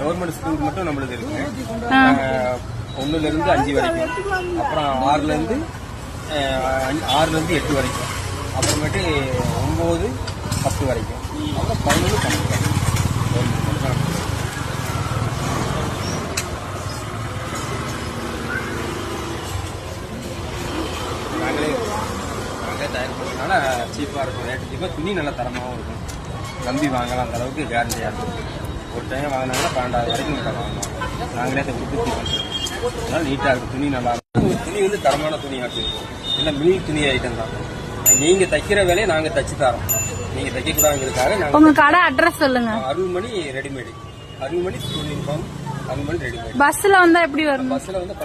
Government school மட்டும் நம்மளுக்கு இருக்கு. 1 to 5 வரைக்கும், அப்புறம் 6 to 8 வரைக்கும், அப்புறமேட்டு 9, 10 வரைக்கும், அப்புறம் 11, 12 வரைக்கும். நாங்களே தயார் பண்ணுறதுனால சீப்பாக இருக்கும், ரேட்டு சீப்பாக, துணி நல்ல தரமாகவும் இருக்கும். நம்பி வாங்கலாம், அந்த அளவுக்கு கேரண்டியாக இருக்கும். ஒரு டைம் வாங்கினாங்கன்னா 12,000 வரைக்கும் கிட்ட வாங்கலாம். நாங்களே அதை உற்பத்தி பண்ணுறோம். அதனால நீட்டாக இருக்கும், துணி நல்லா இருக்கும். துணி வந்து தரமான துணி இருக்கும், இல்லை மினி துணி ஐட்டம் தான். நீங்கள் தைக்கிற வேலையை நாங்கள் தச்சு தரோம். நீங்கள் தைக்கக்கூடாதுங்கிறதுக்காக நாங்கள். உங்க கடை அட்ரஸ் சொல்லுங்க. Arulmani readymade, Arulmani uniform, Arulmani readymade. பஸ்ல வந்தா எப்படி வரும்? பஸ்ல வந்து